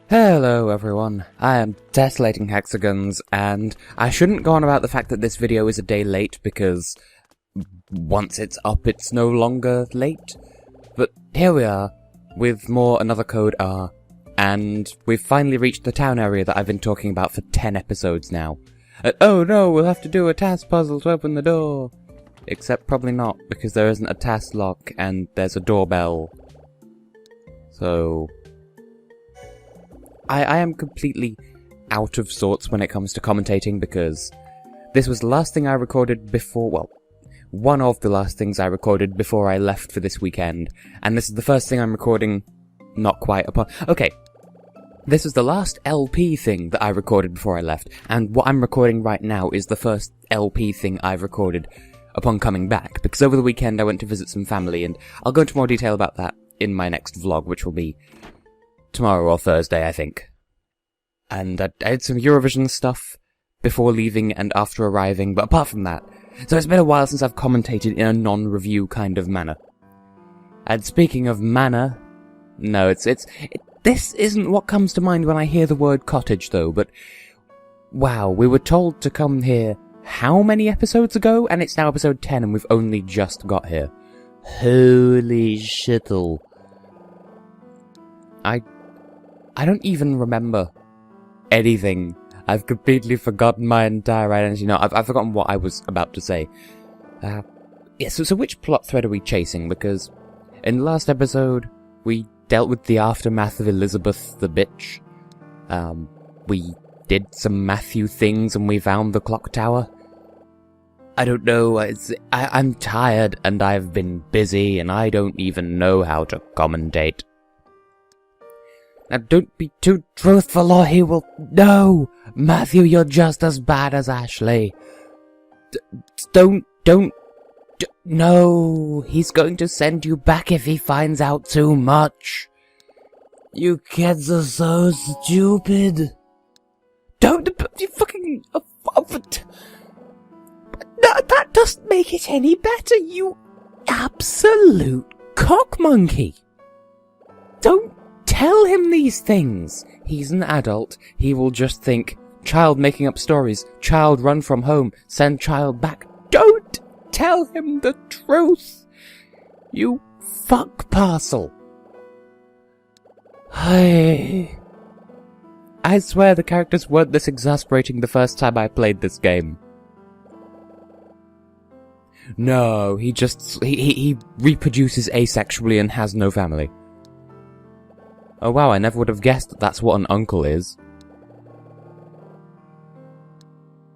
Hello everyone, I am Tessellating Hexagons, and I shouldn't go on about the fact that this video is a day late because once it's up it's no longer late, but here we are with more Another Code R, and we've finally reached the town area that I've been talking about for 10 episodes now. Oh no, we'll have to do a task puzzle to open the door! Except probably not, because there isn't a task lock and there's a doorbell. So I am completely out of sorts when it comes to commentating because this was the last thing I recorded before, well, one of the last things I recorded before I left for this weekend, and this is the first thing I'm recording not quite upon. Okay, this was the last LP thing that I recorded before I left, and what I'm recording right now is the first LP thing I've recorded upon coming back, because over the weekend I went to visit some family, and I'll go into more detail about that in my next vlog, which will be tomorrow or Thursday, I think. And I did some Eurovision stuff before leaving and after arriving, but apart from that, so it's been a while since I've commentated in a non-review kind of manner. And speaking of manner, no, this isn't what comes to mind when I hear the word cottage though, but wow, we were told to come here how many episodes ago? And it's now episode 10 and we've only just got here. Holy shittle. I don't even remember anything. I've completely forgotten my entire identity. No, I've forgotten what I was about to say. Yeah, so which plot thread are we chasing? Because in the last episode, we dealt with the aftermath of Elizabeth the bitch. We did some Matthew things and we found the clock tower. I don't know, I'm tired and I've been busy and I don't even know how to commentate. Now don't be too truthful or he will— No! Matthew, you're just as bad as Ashley. No! He's going to send you back if he finds out too much. You kids are so stupid. You fucking— No, that doesn't make it any better, you absolute cockmonkey. Don't tell him these things. He's an adult. He will just think, child making up stories, child run from home, send child back. Don't tell him the truth. You fuck parcel. I swear the characters weren't this exasperating the first time I played this game. No, he reproduces asexually and has no family. Oh wow, I never would have guessed that that's what an uncle is.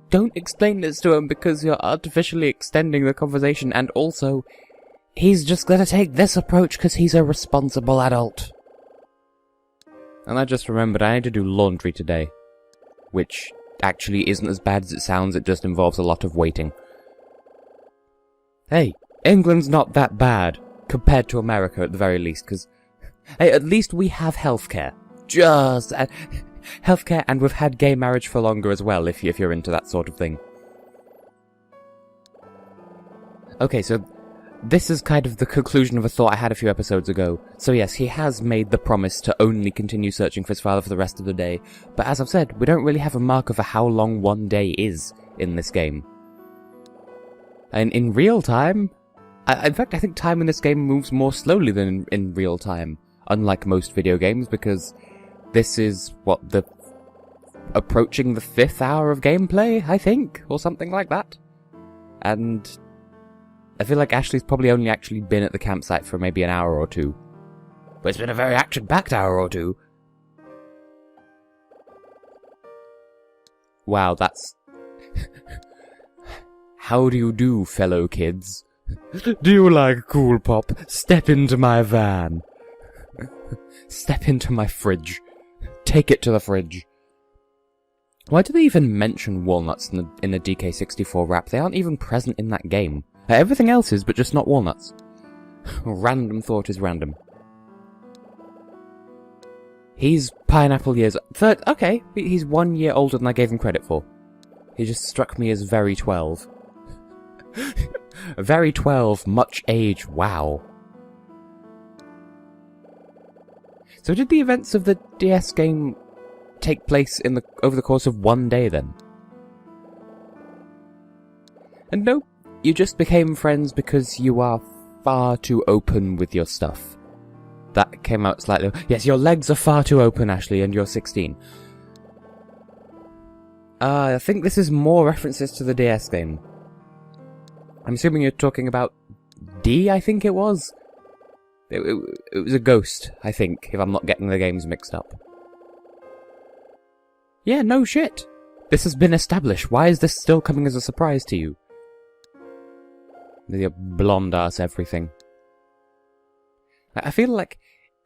Don't explain this to him because you're artificially extending the conversation, and also, he's just gonna take this approach because he's a responsible adult. And I just remembered I need to do laundry today. Which actually isn't as bad as it sounds, it just involves a lot of waiting. Hey, England's not that bad, compared to America at the very least, because hey, at least we have healthcare. Just healthcare, and we've had gay marriage for longer as well, if you're into that sort of thing. Okay, so this is kind of the conclusion of a thought I had a few episodes ago. So yes, he has made the promise to only continue searching for his father for the rest of the day, but as I've said, we don't really have a marker for how long one day is in this game. And in real time, in fact I think time in this game moves more slowly than in real time. Unlike most video games, because this is, approaching the 5th hour of gameplay, I think, or something like that. And I feel like Ashley's probably only actually been at the campsite for maybe an hour or two. But it's been a very action-packed hour or two. Wow, that's... How do you do, fellow kids? Do you like Cool Pop? Step into my van. Step into my fridge. Take it to the fridge. Why do they even mention walnuts in the DK64 rap? They aren't even present in that game. Everything else is, but just not walnuts. Random thought is random. He's pineapple years... Okay, he's 1 year older than I gave him credit for. He just struck me as very 12. Very 12, much age, wow. So did the events of the DS game take place over the course of one day then? And no, you just became friends because you are far too open with your stuff. That came out slightly... Yes, your legs are far too open, Ashley, and you're 16. I think this is more references to the DS game. I'm assuming you're talking about D, I think it was? It was a ghost, I think, if I'm not getting the games mixed up. Yeah, no shit. This has been established. Why is this still coming as a surprise to you? The blonde ass everything. I feel like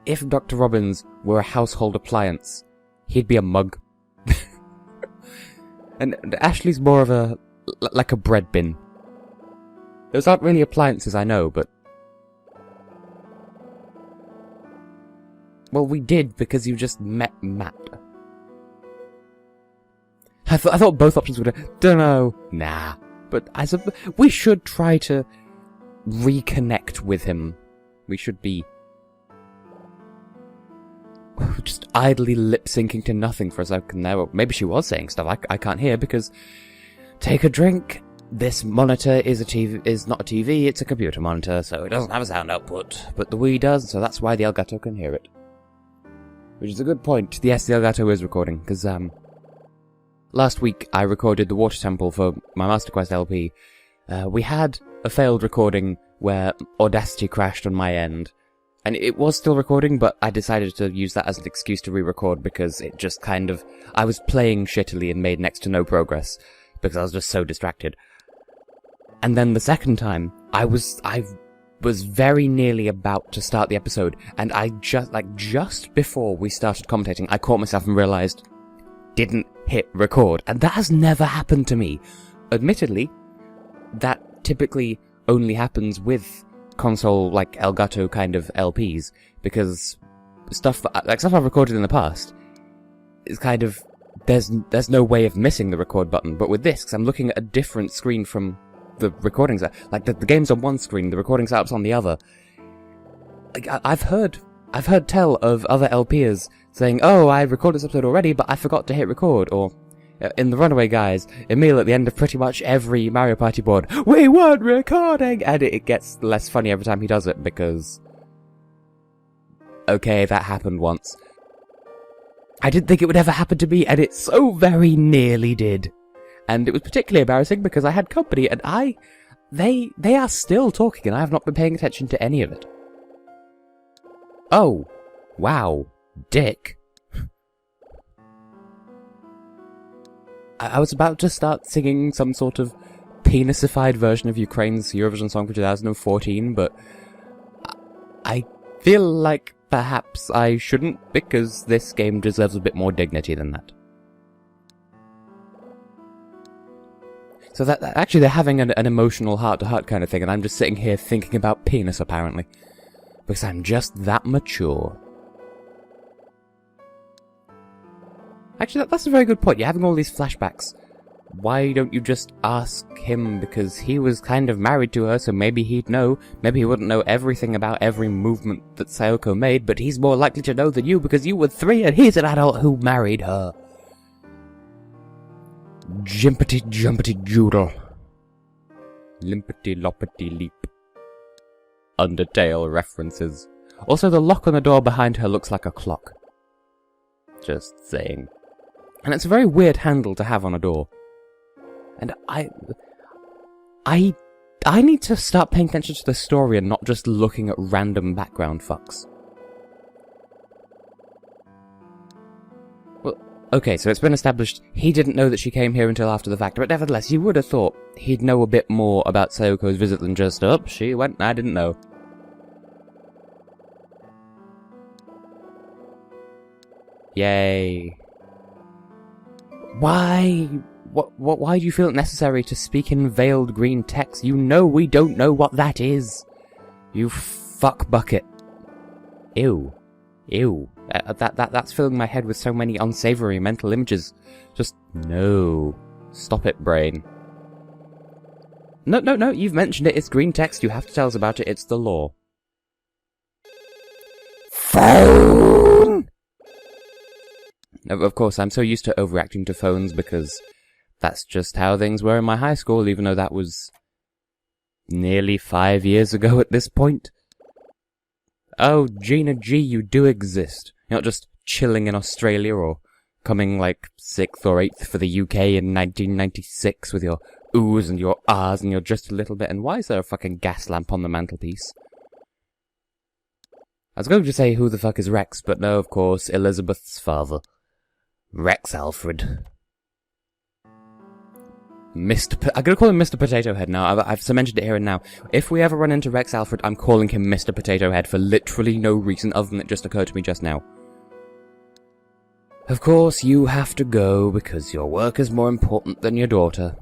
if Dr. Robbins were a household appliance, he'd be a mug. And Ashley's more of like a bread bin. Those aren't really appliances, I know, but... Well, we did because you just met Matt. I thought both options would have... Dunno. Nah. But we should try to reconnect with him. We should be just idly lip-syncing to nothing for a second there. Well, maybe she was saying stuff I can't hear because... Take a drink. This monitor is not a TV, it's a computer monitor, so it doesn't have a sound output. But the Wii does, so that's why the Elgato can hear it. Which is a good point. Yes, the Elgato is recording, because, last week, I recorded the Water Temple for my Master Quest LP. We had a failed recording where Audacity crashed on my end. And it was still recording, but I decided to use that as an excuse to re-record because it just kind of... I was playing shittily and made next to no progress because I was just so distracted. And then the second time, I was very nearly about to start the episode, and I just before we started commentating, I caught myself and realized... didn't hit record, and that has never happened to me. Admittedly, that typically only happens with console, like, Elgato kind of LPs, because stuff I've recorded in the past is kind of, there's no way of missing the record button, but with this, because I'm looking at a different screen from the recordings, like the game's on one screen, the recording setup's on the other. Like, I've heard tell of other LPers saying, oh, I recorded this episode already, but I forgot to hit record, or, in the Runaway Guys, Emil at the end of pretty much every Mario Party board, we weren't recording! And it gets less funny every time he does it, because... okay, that happened once. I didn't think it would ever happen to me, and it so very nearly did. And it was particularly embarrassing because I had company, and they are still talking, and I have not been paying attention to any of it. Oh. Wow. Dick. I was about to start singing some sort of penisified version of Ukraine's Eurovision song for 2014, but I feel like perhaps I shouldn't, because this game deserves a bit more dignity than that. So that actually they're having an emotional heart-to-heart kind of thing, and I'm just sitting here thinking about penis, apparently. Because I'm just that mature. Actually, that's a very good point. You're having all these flashbacks. Why don't you just ask him? Because he was kind of married to her, so maybe he'd know. Maybe he wouldn't know everything about every movement that Sayoko made, but he's more likely to know than you because you were 3 and he's an adult who married her. Jimpity jumpity joodle. Limpity loppity leap. Undertale references. Also, the lock on the door behind her looks like a clock. Just saying. And it's a very weird handle to have on a door. And I need to start paying attention to the story and not just looking at random background fucks. Well, okay, so it's been established he didn't know that she came here until after the fact, but nevertheless, you would have thought he'd know a bit more about Sayoko's visit than just, oh, she went, I didn't know. Yay. Why? Why do you feel it necessary to speak in veiled green text? You know we don't know what that is. You fuck bucket. Ew. Ew. That's filling my head with so many unsavory mental images. Just, no. Stop it, brain. No, you've mentioned it. It's green text. You have to tell us about it. It's the law. Phone! Of course, I'm so used to overreacting to phones because that's just how things were in my high school, even though that was nearly 5 years ago at this point. Oh, Gina G, you do exist. You're not just chilling in Australia or coming like 6th or 8th for the UK in 1996 with your oohs and your ahs and you're just a little bit. And why is there a fucking gas lamp on the mantelpiece? I was going to say who the fuck is Rex, but no, of course, Elizabeth's father. Rex Alfred. I'm gonna call him Mr. Potato Head now. I've cemented it here and now. If we ever run into Rex Alfred, I'm calling him Mr. Potato Head for literally no reason other than it just occurred to me just now. Of course, you have to go because your work is more important than your daughter.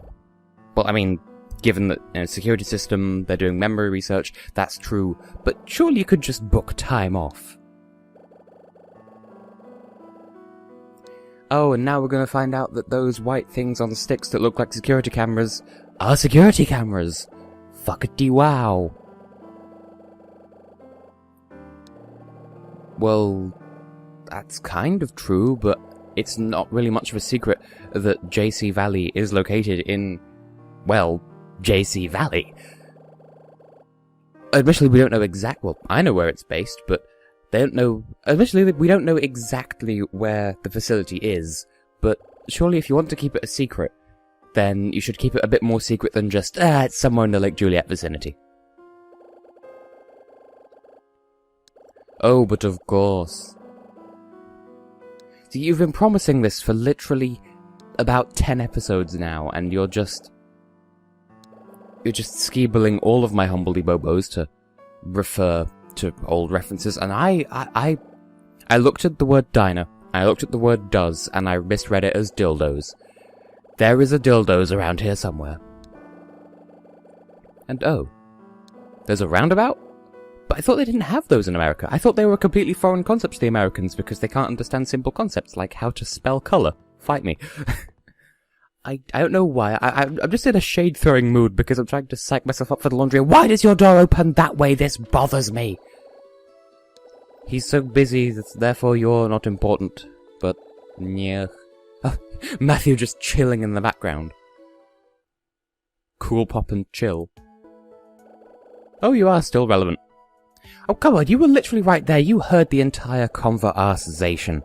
Well, I mean, given that security system, they're doing memory research, that's true, but surely you could just book time off. Oh, and now we're going to find out that those white things on the sticks that look like security cameras are security cameras. Fuckity wow. Well, that's kind of true, but it's not really much of a secret that JC Valley is located in, well, JC Valley. Admittedly, we don't know well, I know where it's based, but they don't know, admittedly, we don't know exactly where the facility is, but surely if you want to keep it a secret, then you should keep it a bit more secret than just, it's somewhere in the Lake Juliet vicinity. Oh, but of course. See, you've been promising this for literally about 10 episodes now, and you're just skeebling all of my humbledy bobos to refer to old references, and I looked at the word diner, I looked at the word does, and I misread it as dildos. There is a dildos around here somewhere. And oh, there's a roundabout? But I thought they didn't have those in America. I thought they were a completely foreign concept to the Americans because they can't understand simple concepts like how to spell colour. Fight me. I don't know why. I'm just in a shade-throwing mood because I'm trying to psych myself up for the laundry. Why does your door open that way? This bothers me. He's so busy that therefore you're not important. But, yeah. Oh, Matthew just chilling in the background. Cool pop and chill. Oh, you are still relevant. Oh, come on, you were literally right there. You heard the entire conversation.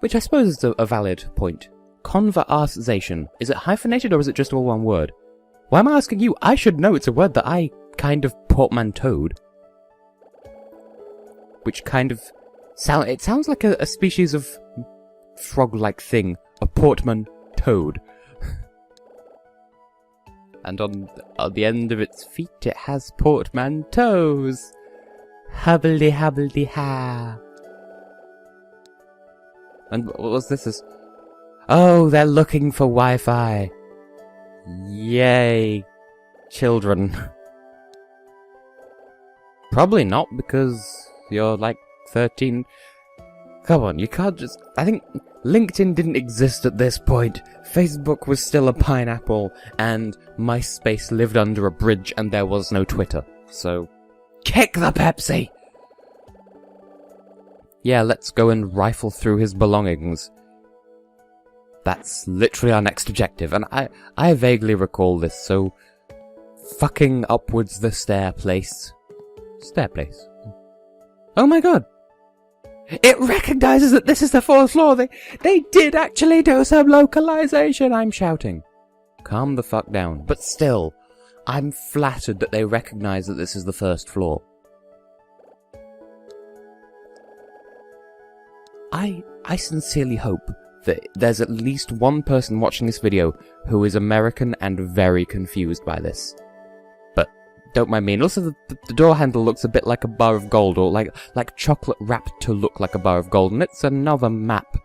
Which I suppose is a valid point. Conversation. Is it hyphenated or is it just all one word? Why am I asking you? I should know it's a word that I kind of portmanteaued. Which kind of it sounds like a species of frog-like thing. A portmanteaued. And on the end of its feet it has portmanteaus. Hubbledy-hubbledy-ha. And what was this? Oh, they're looking for Wi-Fi. Yay. Children. Probably not, because you're like 13. Come on, you can't just... I think LinkedIn didn't exist at this point. Facebook was still a pineapple, and MySpace lived under a bridge, and there was no Twitter. So, kick the Pepsi! Yeah, let's go and rifle through his belongings. That's literally our next objective, and I vaguely recall this, so... Fucking upwards the stairplace. Stairplace? Oh my god! It recognizes that this is the 4th floor! They did actually do some localization, I'm shouting. Calm the fuck down. But still, I'm flattered that they recognize that this is the 1st floor. I sincerely hope that there's at least one person watching this video who is American and very confused by this. But don't mind me. And also the door handle looks a bit like a bar of gold, or like chocolate wrapped to look like a bar of gold, and it's another map.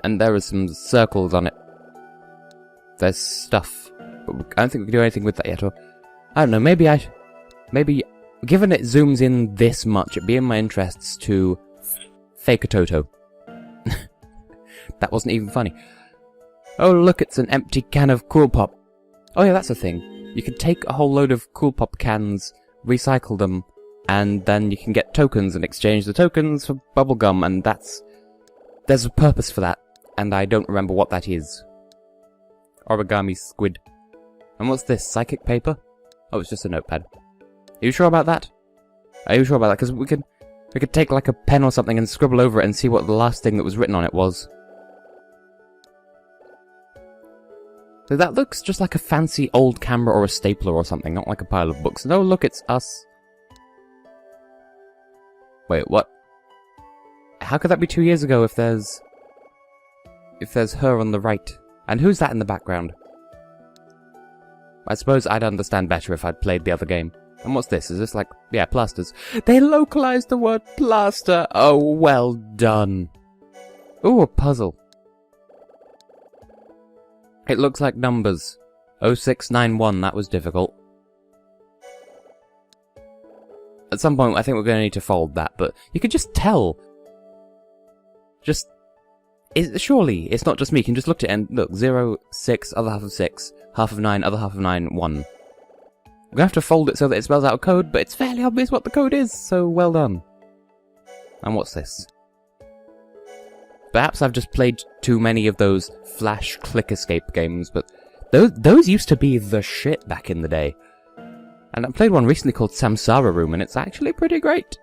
And there are some circles on it. There's stuff. But I don't think we can do anything with that yet, or... I don't know, maybe, given it zooms in this much, it'd be in my interests to fake a Toto. That wasn't even funny. Oh look, it's an empty can of Cool Pop. Oh yeah, that's a thing. You can take a whole load of Cool Pop cans, recycle them, and then you can get tokens and exchange the tokens for bubblegum, and there's a purpose for that, and I don't remember what that is. Origami squid. And what's this? Psychic paper? Oh, it's just a notepad. Are you sure about that? Are you sure about that? Because we could take like a pen or something and scribble over it and see what the last thing that was written on it was. So that looks just like a fancy old camera or a stapler or something, not like a pile of books. No, look, it's us. Wait, what? How could that be 2 years ago if there's her on the right? And who's that in the background? I suppose I'd understand better if I'd played the other game. And what's this? Is this like... yeah, plasters. They localized the word plaster! Oh, well done. Ooh, a puzzle. It looks like numbers. 0691, that was difficult. At some point, I think we're going to need to fold that, but you could just tell. Surely, it's not just me. You can just look at it and look, 0, 6, other half of 6, half of 9, other half of 9, 1. We're going to have to fold it so that it spells out a code, but it's fairly obvious what the code is, so well done. And what's this? Perhaps I've just played too many of those flash click escape games, but those used to be the shit back in the day. And I played one recently called Samsara Room, and it's actually pretty great.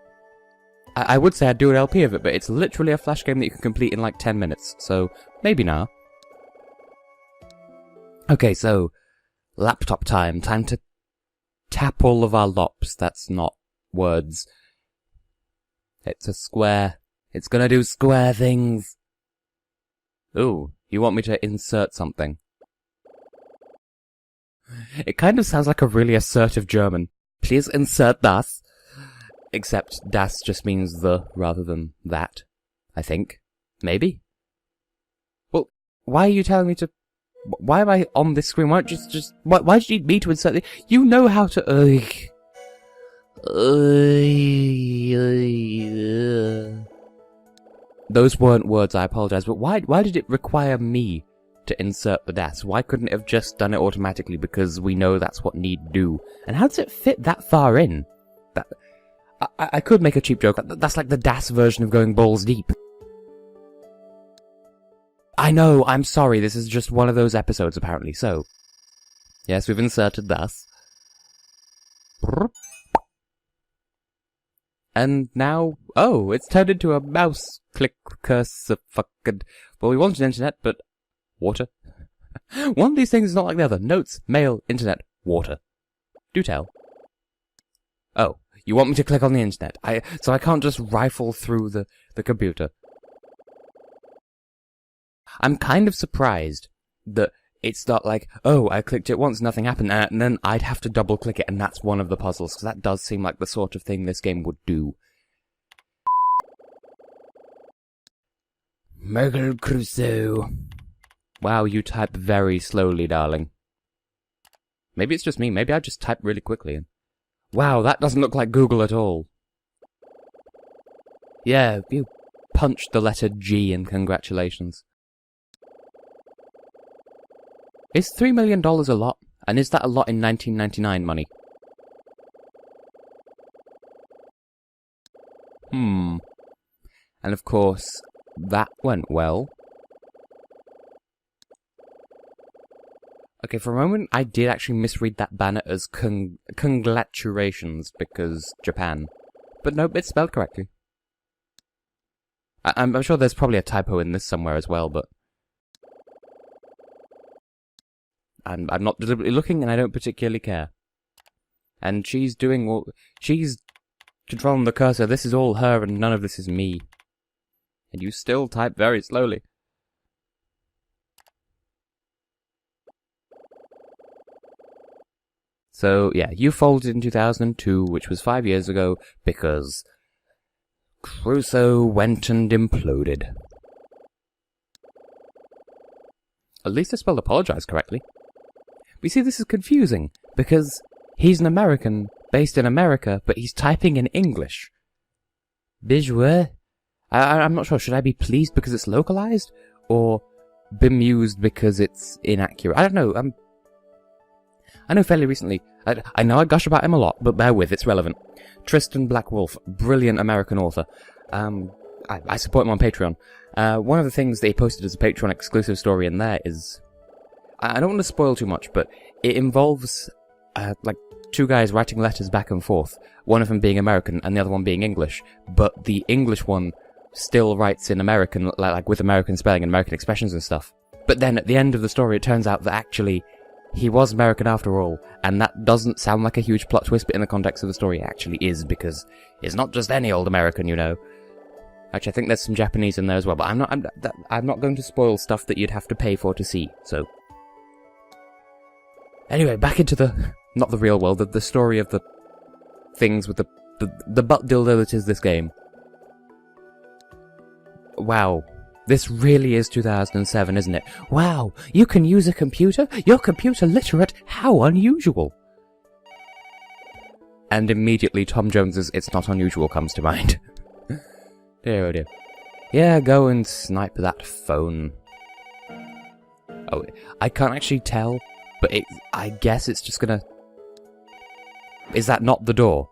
I would say I'd do an LP of it, but it's literally a flash game that you can complete in like 10 minutes, so maybe now. Okay, so laptop time. Time to tap all of our lops. That's not words. It's a square. It's gonna do square things. Ooh, you want me to insert something? It kind of sounds like a really assertive German. Please insert das. Except das just means the rather than that, I think. Maybe? Well, why are you telling me to... why am I on this screen? Why don't you just... why did you need me to insert the... you know how to... Those weren't words, I apologize, but why did it require me to insert the das? Why couldn't it have just done it automatically because we know that's what need do? And how does it fit that far in? I could make a cheap joke. That's like the das version of going balls deep. I know, I'm sorry, this is just one of those episodes apparently, so... yes, we've inserted das. And now... oh, it's turned into a mouse click cursor fucking... well, we wanted internet, but... water? One of these things is not like the other. Notes, mail, internet, water. Do tell. Oh, you want me to click on the internet? So I can't just rifle through the computer. I'm kind of surprised that it's not like, oh, I clicked it once, nothing happened, and then I'd have to double click it, and that's one of the puzzles, because that does seem like the sort of thing this game would do. Merkel Crusoe. Wow, you type very slowly, darling. Maybe it's just me, maybe I just type really quickly. Wow, that doesn't look like Google at all. Yeah, you punched the letter G, and congratulations. Is $3 million a lot? And is that a lot in 1999 money? And of course, that went well. Okay, for a moment, I did actually misread that banner as congratulations, because Japan. But nope, it's spelled correctly. I'm sure there's probably a typo in this somewhere as well, but... I'm not deliberately looking, and I don't particularly care. And she's doing all... she's controlling the cursor. This is all her, and none of this is me. And you still type very slowly. So, yeah, you folded in 2002, which was 5 years ago, because... Crusoe went and imploded. At least I spelled apologize correctly. But you see, this is confusing, because he's an American, based in America, but he's typing in English. Bijouer? I'm not sure, should I be pleased because it's localized? Or bemused because it's inaccurate? I don't know, I know fairly recently. I know I gush about him a lot, but bear with, it's relevant. Tristan Blackwolf, brilliant American author. I support him on Patreon. One of the things that he posted as a Patreon exclusive story in there is... I don't want to spoil too much, but it involves, like, two guys writing letters back and forth, one of them being American and the other one being English, but the English one still writes in American, like with American spelling and American expressions and stuff. But then at the end of the story it turns out that actually he was American after all, and that doesn't sound like a huge plot twist, but in the context of the story it actually is, because it's not just any old American, you know. Actually, I think there's some Japanese in there as well, but I'm not going to spoil stuff that you'd have to pay for to see, so... Anyway, back into the... not the real world, the story of the things with the butt dildo that is this game. Wow. This really is 2007, isn't it? Wow, you can use a computer? You're computer literate? How unusual! And immediately Tom Jones's It's Not Unusual comes to mind. Dear oh dear. Yeah, go and snipe that phone. Oh, I can't actually tell, but I guess it's just gonna... Is that not the door?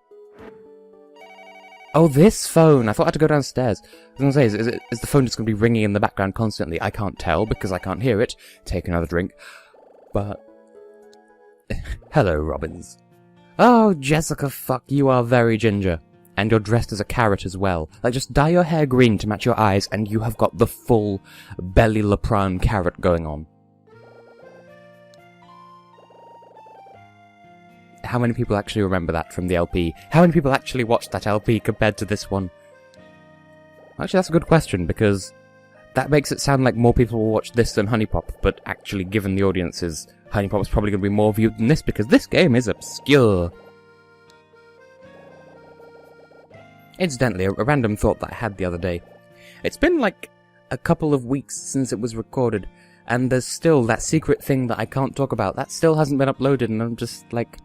Oh, this phone! I thought I had to go downstairs. I was gonna say, is the phone just gonna be ringing in the background constantly? I can't tell because I can't hear it. Take another drink. But... Hello, Robbins. Oh, Jessica, fuck, you are very ginger. And you're dressed as a carrot as well. Like, just dye your hair green to match your eyes and you have got the full Belly LePrun carrot going on. How many people actually remember that from the LP? How many people actually watched that LP compared to this one? Actually, that's a good question, because that makes it sound like more people will watch this than Honey Pop, but actually, given the audiences, Honey Pop is probably going to be more viewed than this, because this game is obscure. Incidentally, a random thought that I had the other day. It's been like a couple of weeks since it was recorded, and there's still that secret thing that I can't talk about. That still hasn't been uploaded, and I'm just like...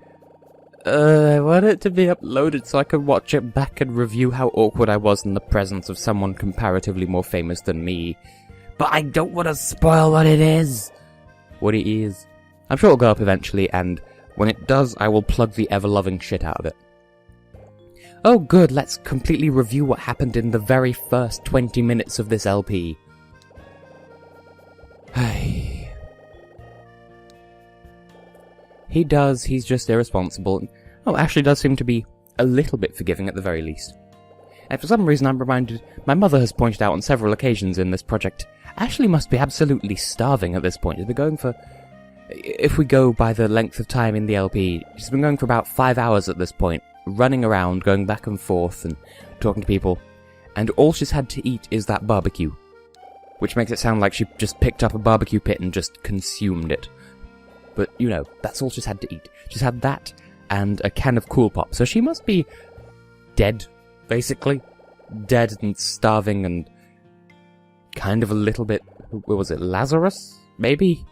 I want it to be uploaded so I can watch it back and review how awkward I was in the presence of someone comparatively more famous than me. But I don't want to spoil what it is! What it is. I'm sure it'll go up eventually, and when it does, I will plug the ever-loving shit out of it. Oh good, let's completely review what happened in the very first 20 minutes of this LP. He's just irresponsible. Oh, Ashley does seem to be a little bit forgiving at the very least. And for some reason I'm reminded, my mother has pointed out on several occasions in this project, Ashley must be absolutely starving at this point. She's been going for, if we go by the length of time in the LP, she's been going for about 5 hours at this point, running around, going back and forth and talking to people, and all she's had to eat is that barbecue. Which makes it sound like she just picked up a barbecue pit and just consumed it. But, you know, that's all she's had to eat. She's had that and a can of Cool Pop. So she must be dead, basically. Dead and starving and kind of a little bit... What was it? Lazarus? Maybe?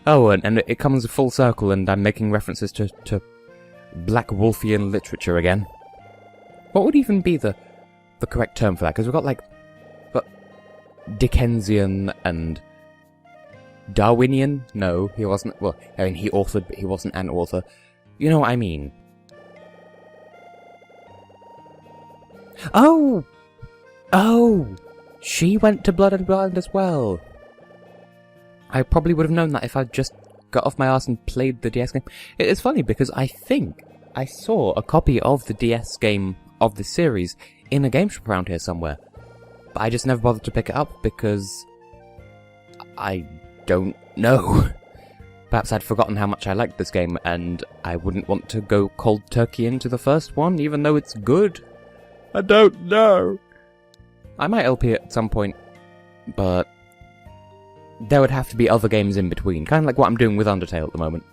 Oh, and it comes full circle and I'm making references to Black Wolfian literature again. What would even be the correct term for that? Because we've got, like... What? Dickensian and... Darwinian? No, he wasn't. Well, I mean, he authored, but he wasn't an author. You know what I mean. Oh! Oh! She went to Blood and Blind as well. I probably would have known that if I'd just got off my arse and played the DS game. It's funny because I think I saw a copy of the DS game of the series in a game shop around here somewhere. But I just never bothered to pick it up because... I don't know. Perhaps I'd forgotten how much I liked this game, and I wouldn't want to go cold turkey into the first one, even though it's good. I don't know. I might LP it at some point, but there would have to be other games in between, kind of like what I'm doing with Undertale at the moment.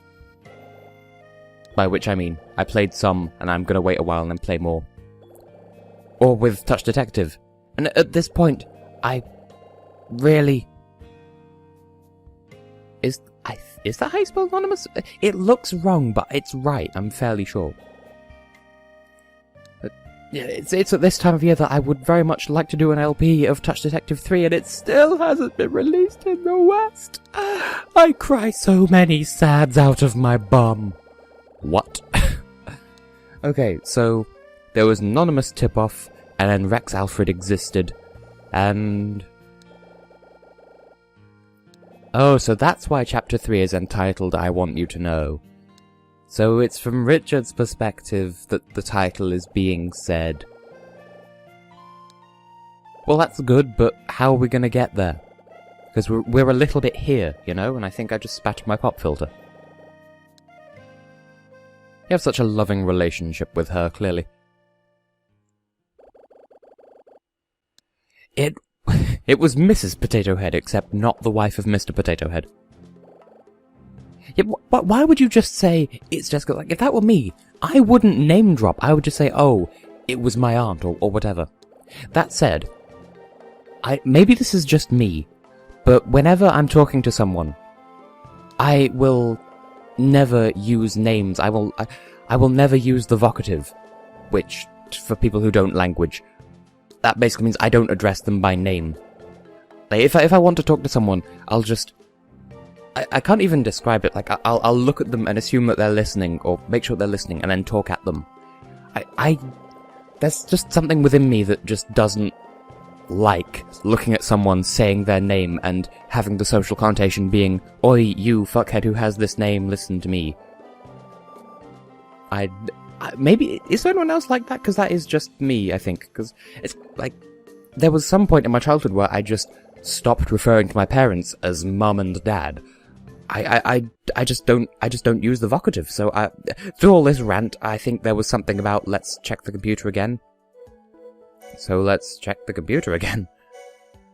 By which I mean, I played some, and I'm gonna wait a while and then play more. Or with Touch Detective. And at this point, I really... Is that how you spell anonymous? It looks wrong, but it's right, I'm fairly sure. But, yeah, it's at this time of year that I would very much like to do an LP of Touch Detective 3, and it still hasn't been released in the West. I cry so many sads out of my bum. What? Okay, so there was an anonymous tip-off, and then Rex Alfred existed, and... Oh, so that's why Chapter 3 is entitled I Want You to Know. So it's from Richard's perspective that the title is being said. Well, that's good, but how are we gonna get there? Because we're a little bit here, you know, and I think I just spattered my pop filter. You have such a loving relationship with her, clearly. It was Mrs. Potato Head, except not the wife of Mr. Potato Head. Yeah, why would you just say, it's Jessica? Like, if that were me, I wouldn't name drop. I would just say, oh, it was my aunt, or whatever. That said, maybe this is just me, but whenever I'm talking to someone, I will never use names. I will never use the vocative, which, for people who don't language, that basically means I don't address them by name. Like, if I want to talk to someone, I'll just... I can't even describe it. Like, I'll look at them and assume that they're listening, or make sure they're listening, and then talk at them. There's just something within me that just doesn't like looking at someone, saying their name, and having the social connotation being, oi, you fuckhead who has this name, listen to me. Maybe, is there anyone else like that? Because that is just me, I think. Because it's like, there was some point in my childhood where I just stopped referring to my parents as mum and dad. I just don't use the vocative. So through all this rant, I think there was something about let's check the computer again. So let's check the computer again.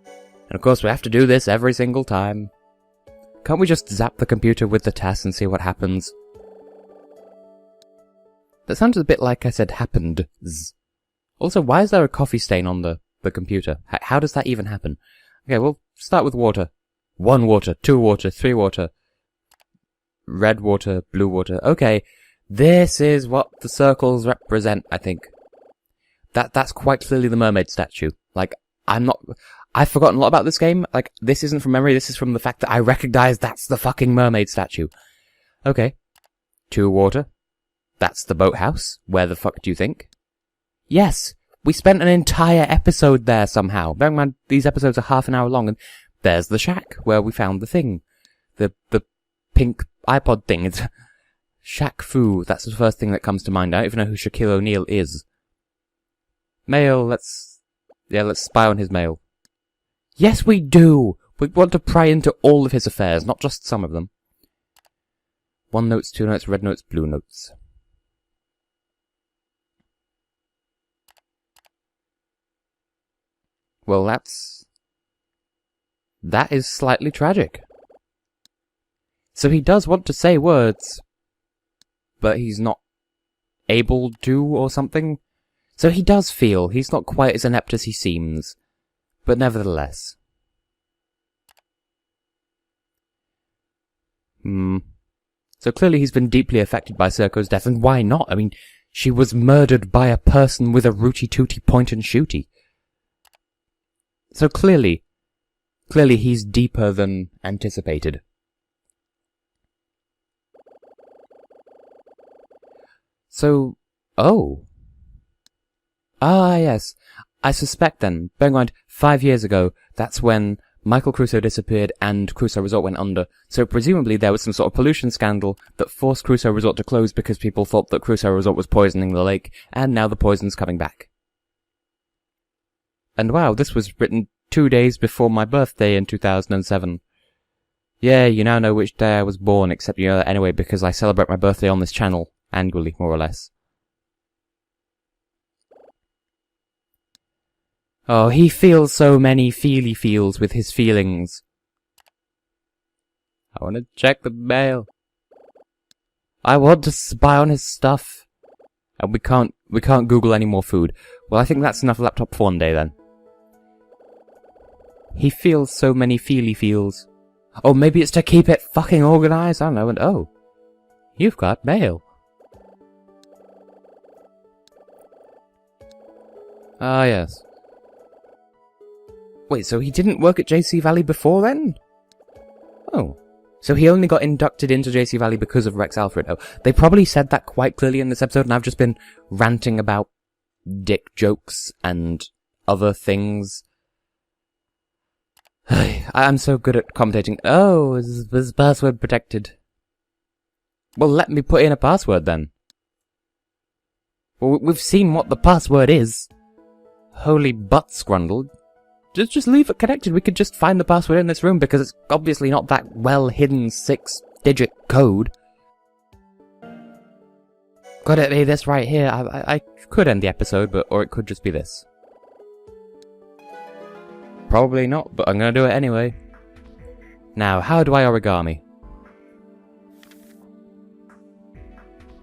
And of course we have to do this every single time. Can't we just zap the computer with the test and see what happens? That sounds a bit like I said happened. Also, why is there a coffee stain on the computer? How does that even happen? Okay, we'll start with water. 1 water, 2 water, 3 water. Red water, blue water. Okay, this is what the circles represent, I think. That's quite clearly the mermaid statue. Like, I've forgotten a lot about this game. Like, this isn't from memory, this is from the fact that I recognize that's the fucking mermaid statue. Okay. 2 water. That's the boathouse. Where the fuck do you think? Yes! We spent an entire episode there somehow. Bear in mind, these episodes are half an hour long, and there's the shack, where we found the thing. The pink iPod thing. It's Shaq Fu. That's the first thing that comes to mind. I don't even know who Shaquille O'Neal is. Mail, let's spy on his mail. Yes, we do! We want to pry into all of his affairs, not just some of them. 1 notes, 2 notes, red notes, blue notes. Well, that is slightly tragic. So he does want to say words, but he's not able to or something. So he does feel. He's not quite as inept as he seems, but nevertheless. So clearly he's been deeply affected by Serco's death, and why not? I mean, she was murdered by a person with a rooty-tooty point-and-shooty. So clearly he's deeper than anticipated. So, oh. Ah, yes. I suspect then, bearing in mind, 5 years ago, that's when Michael Crusoe disappeared and Crusoe Resort went under. So presumably there was some sort of pollution scandal that forced Crusoe Resort to close because people thought that Crusoe Resort was poisoning the lake, and now the poison's coming back. And wow, this was written 2 days before my birthday in 2007. Yeah, you now know which day I was born, except you know that anyway because I celebrate my birthday on this channel, annually, more or less. Oh, he feels so many feely feels with his feelings. I want to check the mail. I want to spy on his stuff. And we can't Google any more food. Well, I think that's enough laptop for one day then. He feels so many feely feels. Oh, maybe it's to keep it fucking organized? I don't know, and oh. You've got mail. Ah, yes. Wait, so he didn't work at JC Valley before then? Oh. So he only got inducted into JC Valley because of Rex Alfred. Oh, they probably said that quite clearly in this episode, and I've just been ranting about dick jokes and other things. I'm so good at commentating. Oh, is password protected? Well, let me put in a password then. Well, we've seen what the password is. Holy butt scrundled. Just leave it connected. We could just find the password in this room because it's obviously not that well hidden 6-digit code. Could it be this right here? I could end the episode, or it could just be this. Probably not, but I'm gonna do it anyway. Now, how do I origami?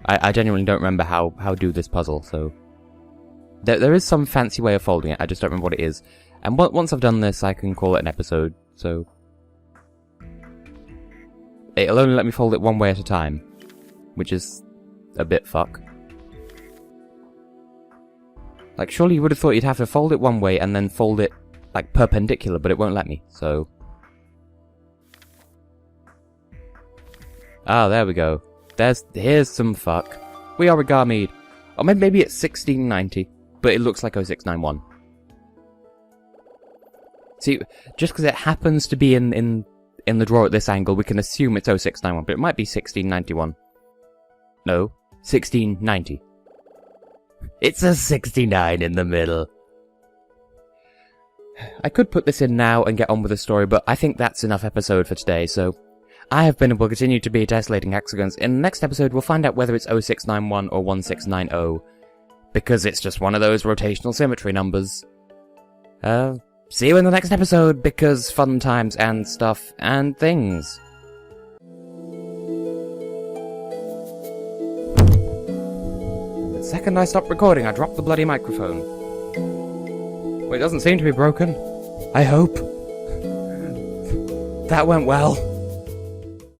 I genuinely don't remember how do this puzzle, so... There is some fancy way of folding it, I just don't remember what it is. And once I've done this, I can call it an episode, so... It'll only let me fold it one way at a time, which is a bit fuck. Like, surely you would have thought you'd have to fold it one way and then fold it, like, perpendicular, but it won't let me, so... Ah, there we go. Here's some fuck. We origamied. Or maybe it's 1690, but it looks like 0691. See, just because it happens to be in the drawer at this angle, we can assume it's 0691, but it might be 1691. No, 1690. It's a 69 in the middle. I could put this in now and get on with the story, but I think that's enough episode for today, so... I have been and will continue to be Tessellating Hexagons. In the next episode, we'll find out whether it's 0691 or 1690, because it's just one of those rotational symmetry numbers. See you in the next episode, because fun times and stuff and things. The second I stop recording, I drop the bloody microphone. Well, it doesn't seem to be broken. I hope. That went well.